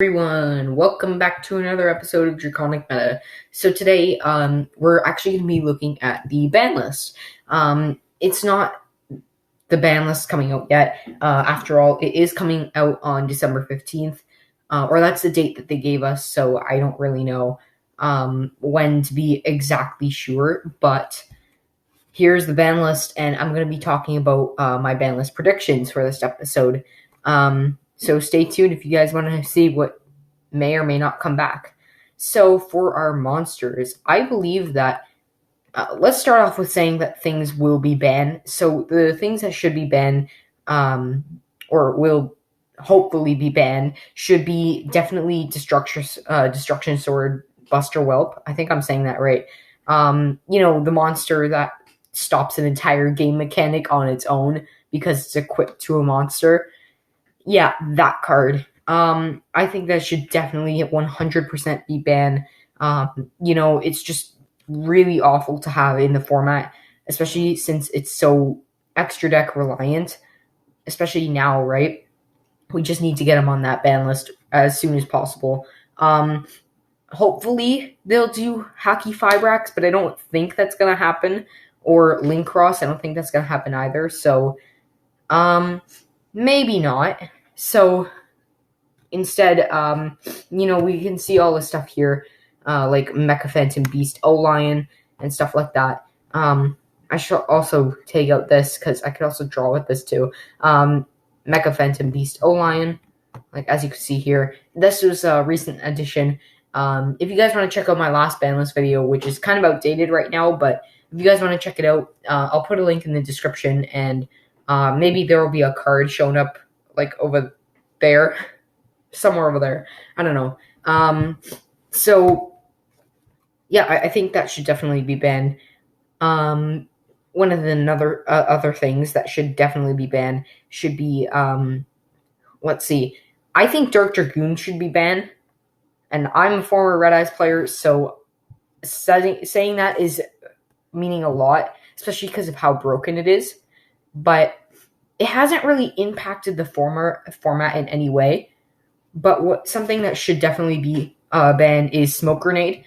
Everyone, welcome back to another episode of Draconic Meta. So today, we're actually going to be looking at the ban list. It's not the ban list coming out yet. After all, it is coming out on December 15th, or that's the date that they gave us, so I don't really know when to be exactly sure, but here's the ban list, and I'm going to be talking about my ban list predictions for this episode. So stay tuned if you guys want to see what may or may not come back. So for our monsters, I believe that let's start off with saying that things will be banned. So the things that should be banned, or will hopefully be banned, should be definitely Destruction Sword Buster Whelp. I think I'm saying that right. The monster that stops an entire game mechanic on its own because it's equipped to a monster. Yeah, that card. I think that should definitely 100% be banned. It's just really awful to have in the format, especially since it's so extra deck reliant, especially now, right? We just need to get them on that ban list as soon as possible. Hopefully they'll do Haki Fibrax, but I don't think that's going to happen. Or Link Cross, I don't think that's going to happen either. So, maybe not. So, instead, we can see all this stuff here, like Mecha Phantom Beast O-Lion and stuff like that. I should also take out this because I could also draw with this too. Mecha Phantom Beast O-Lion, like as you can see here. This was a recent addition. If you guys want to check out my last ban list video, which is kind of outdated right now, but if you guys want to check it out, I'll put a link in the description, and maybe there will be a card showing up like over there, somewhere over there. I don't know. I think that should definitely be banned. One of the other things that should definitely be banned should be let's see. I think Dark Dragoon should be banned, and I'm a former Red Eyes player, so saying that is meaning a lot, especially because of how broken it is. But it hasn't really impacted the format in any way. But something that should definitely be banned is Smoke Grenade.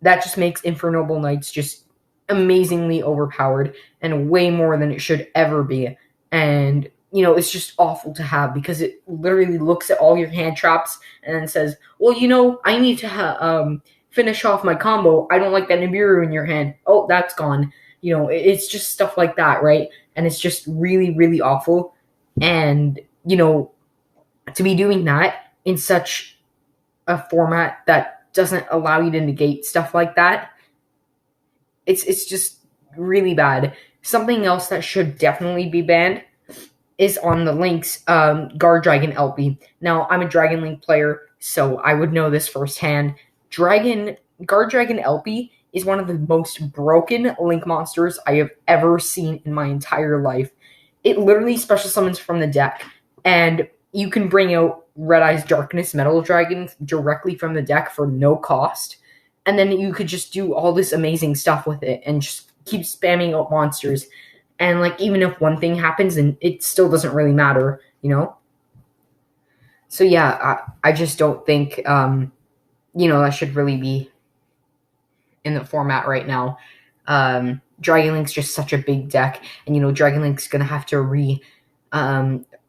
That just makes Infernoble Knights just amazingly overpowered and way more than it should ever be. And, it's just awful to have because it literally looks at all your hand traps and then says, well, I need to finish off my combo. I don't like that Nibiru in your hand. Oh, that's gone. It's just stuff like that, right? And it's just really, really awful. And, to be doing that in such a format that doesn't allow you to negate stuff like that, it's just really bad. Something else that should definitely be banned is on the Link's Guard Dragon LP. Now, I'm a Dragon Link player, so I would know this firsthand. Guard Dragon LP is one of the most broken Link monsters I have ever seen in my entire life. It literally special summons from the deck, and you can bring out Red Eyes Darkness Metal Dragon directly from the deck for no cost, and then you could just do all this amazing stuff with it and just keep spamming out monsters. And even if one thing happens, and it still doesn't really matter, So yeah, I just don't think that should really be in the format right now. Dragon Link's just such a big deck, and Dragon Link's gonna have to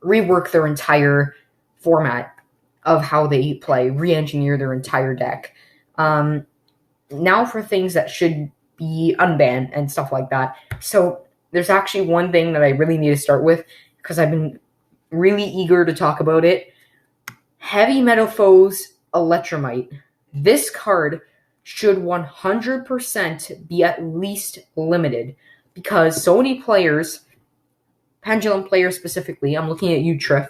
rework their entire format of how they play, re-engineer their entire deck. Now for things that should be unbanned and stuff like that. So there's actually one thing that I really need to start with because I've been really eager to talk about it. Heavy Metal Foes Electromite. This card should 100% be at least limited because so many players, Pendulum players specifically, I'm looking at you, Triff,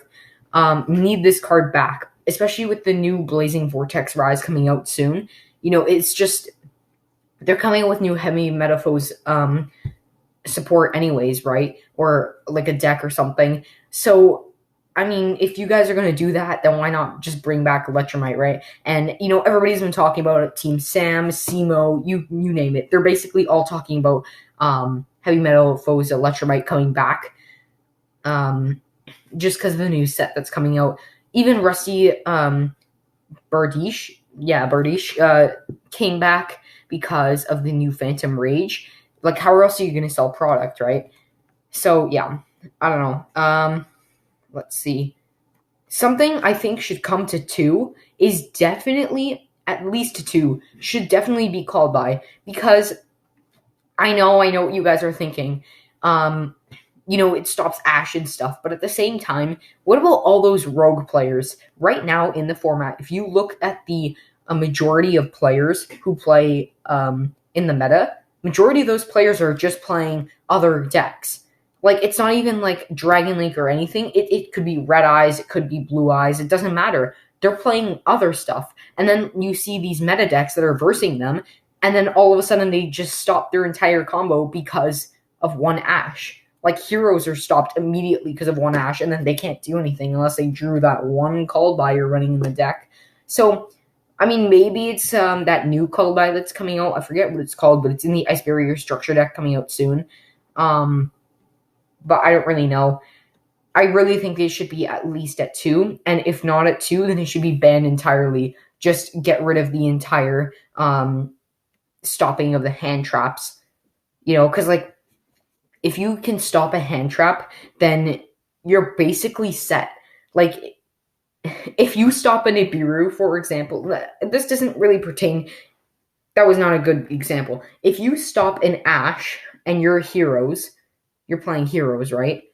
need this card back, especially with the new Blazing Vortex Rise coming out soon. It's just, they're coming out with new Heavy Metal Foes support anyways, right? Or like a deck or something. So, if you guys are going to do that, then why not just bring back Electromite, right? And, everybody's been talking about it. Team Sam, Simo, you name it. They're basically all talking about Heavy Metal Foes Electromite coming back. Just because of the new set that's coming out. Even Rusty Birdish came back because of the new Phantom Rage. Like, how else are you going to sell product, right? So, yeah, I don't know. Let's see. Something I think should come to 2 is definitely, at least 2, should definitely be called by, because I know what you guys are thinking. It stops Ash and stuff, but at the same time, what about all those rogue players? Right now in the format, if you look at the a majority of players who play in the meta, majority of those players are just playing other decks. Like, it's not even like Dragon Link or anything. It could be Red Eyes, it could be Blue Eyes, it doesn't matter. They're playing other stuff. And then you see these meta decks that are versing them, and then all of a sudden they just stop their entire combo because of one Ash. Like, heroes are stopped immediately because of one Ash, and then they can't do anything unless they drew that one called by you're running in the deck. So, I mean, maybe it's that new called by that's coming out. I forget what it's called, but it's in the Ice Barrier structure deck coming out soon. But I don't really know. I really think they should be at least at 2, and if not at 2, then they should be banned entirely. Just get rid of the entire stopping of the hand traps. Because, like, if you can stop a hand trap, then you're basically set. Like, if you stop a Nibiru, for example, this doesn't really pertain. That was not a good example. If you stop an Ash and you're playing heroes, right?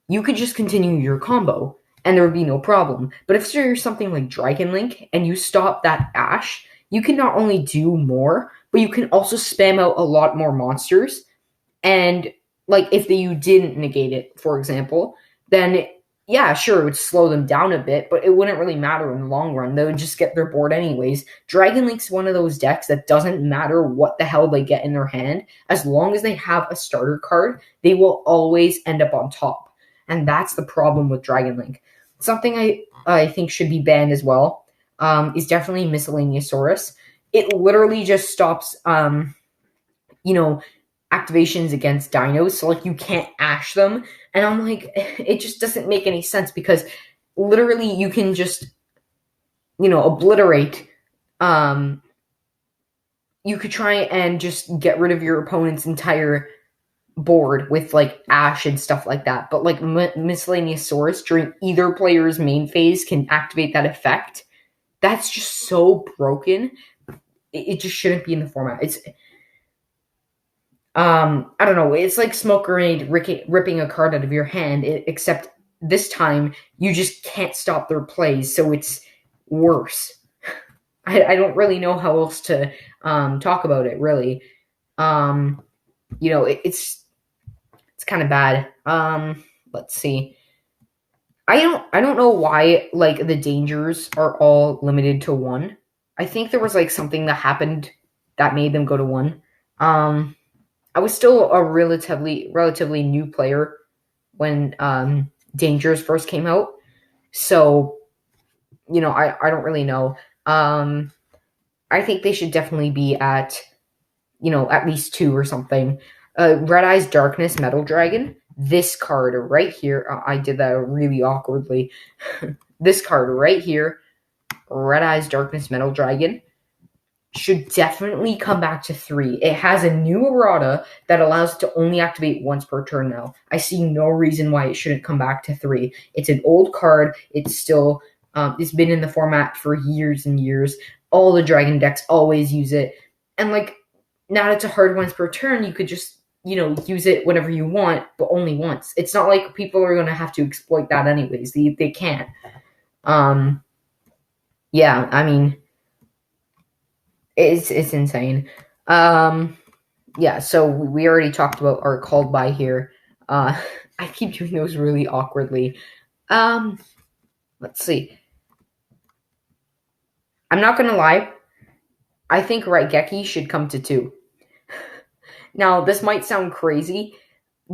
You could just continue your combo and there would be no problem. But if you're something like Dragon Link and you stop that Ash, you can not only do more, but you can also spam out a lot more monsters. And, like, if you didn't negate it, for example, then, yeah, sure, it would slow them down a bit, but it wouldn't really matter in the long run. They would just get their board anyways. Dragon Link's one of those decks that doesn't matter what the hell they get in their hand. As long as they have a starter card, they will always end up on top. And that's the problem with Dragon Link. Something I think should be banned as well is definitely Miscellaneousaurus. It literally just stops, activations against dinos, so, like, you can't Ash them. And I'm like, it just doesn't make any sense, because literally you can just, obliterate. You could try and just get rid of your opponent's entire board with, like, Ash and stuff like that. But, like, Miscellaneousaurus during either player's main phase can activate that effect. That's just so broken. It just shouldn't be in the format. It's I don't know. It's like Smoke Grenade ripping a card out of your hand, except this time you just can't stop their plays, so it's worse. I don't really know how else to talk about it, really. It's kind of bad. Let's see. I don't know why, like, the dangers are all limited to 1. I think there was, like, something that happened that made them go to 1. I was still a relatively new player when Dangers first came out, so I don't really know. I think they should definitely be at at least 2 or something. Red Eyes Darkness Metal Dragon. This card right here. I did that really awkwardly. This card right here, Red Eyes Darkness Metal Dragon, should definitely come back to 3. It has a new errata that allows it to only activate once per turn now. I see no reason why it shouldn't come back to 3. It's an old card. It's still, it's been in the format for years and years. All the dragon decks always use it. And, like, now that it's a hard once per turn, you could just, use it whenever you want, but only once. It's not like people are going to have to exploit that anyways. They can't. Yeah, I mean, it's insane. Yeah, so we already talked about our called by here. I keep doing those really awkwardly. Let's see. I'm not gonna lie. I think Regeki should come to 2. Now, this might sound crazy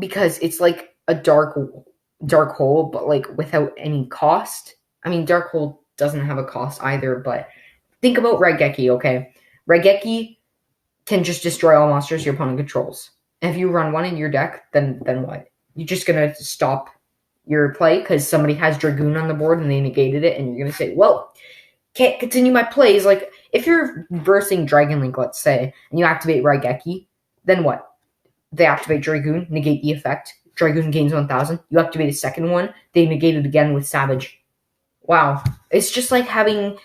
because it's like a dark hole, but, like, without any cost. I mean, dark hole doesn't have a cost either, but think about Regeki, okay? Regeki can just destroy all monsters your opponent controls. And if you run 1 in your deck, then what? You're just going to stop your play because somebody has Dragoon on the board and they negated it, and you're going to say, well, can't continue my plays. Like, if you're versing Dragon Link, let's say, and you activate Regeki, then what? They activate Dragoon, negate the effect. Dragoon gains 1000. You activate a second one, they negate it again with Savage. Wow. It's just like having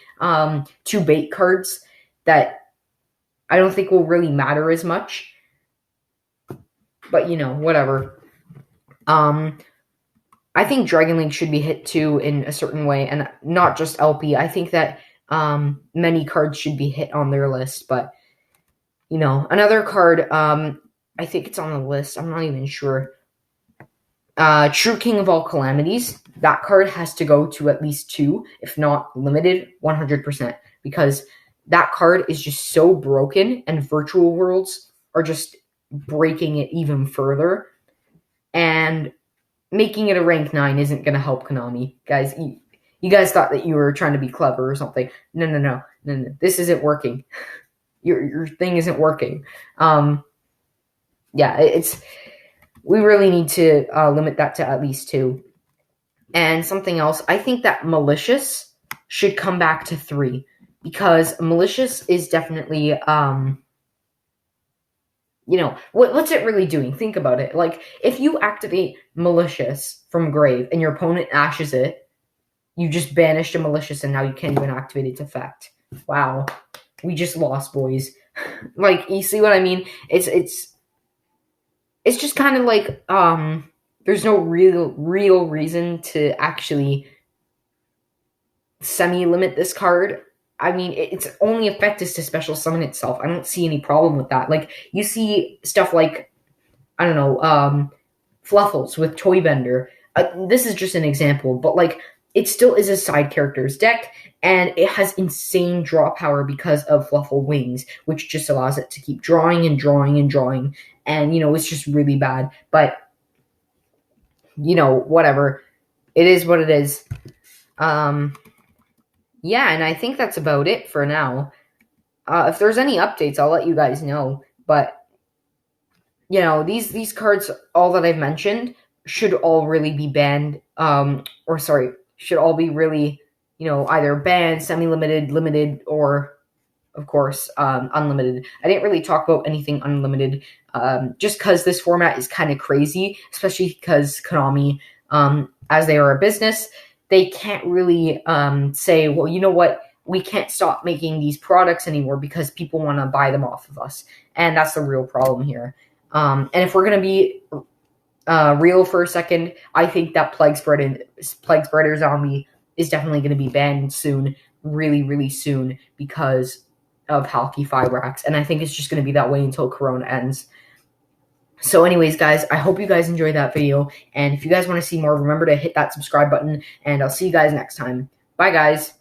two bait cards that I don't think will really matter as much. But, whatever. I think Dragon Link should be hit too in a certain way, and not just LP. I think that many cards should be hit on their list, but another card, I think it's on the list. I'm not even sure. True King of All Calamities. That card has to go to at least 2, if not limited, 100%, because that card is just so broken, and Virtual Worlds are just breaking it even further. And making it a rank 9 isn't going to help Konami. Guys, you guys thought that you were trying to be clever or something. No. This isn't working. Your thing isn't working. We really need to limit that to at least 2. And something else, I think that Malicious should come back to 3, because Malicious is definitely what's it really doing? Think about it. Like, if you activate Malicious from Grave and your opponent ashes it, you just banished a Malicious and now you can't even activate its effect. Wow. We just lost, boys. Like, you see what I mean? It's just kind of like, there's no real reason to actually semi-limit this card. I mean, its only effect is to special summon itself. I don't see any problem with that. Like, you see stuff like, I don't know, Fluffles with Toy Bender. This is just an example, but like, it still is a side character's deck, and it has insane draw power because of Fluffle Wings, which just allows it to keep drawing and drawing and drawing, and it's just really bad. But whatever. It is what it is. Yeah, and I think that's about it for now. If there's any updates, I'll let you guys know. But these cards, all that I've mentioned, should all really be banned. Should all be really, either banned, semi-limited, limited, or, of course, unlimited. I didn't really talk about anything unlimited, just because this format is kind of crazy, especially because Konami, as they are a business, they can't really say, well, you know what, we can't stop making these products anymore because people want to buy them off of us. And that's the real problem here. And if we're going to be real for a second, I think that Plague Spreader Zombie is definitely going to be banned soon, really, really soon, because of Halky Fibrax. And I think it's just going to be that way until Corona ends. So anyways, guys, I hope you guys enjoyed that video. And if you guys want to see more, remember to hit that subscribe button. And I'll see you guys next time. Bye, guys.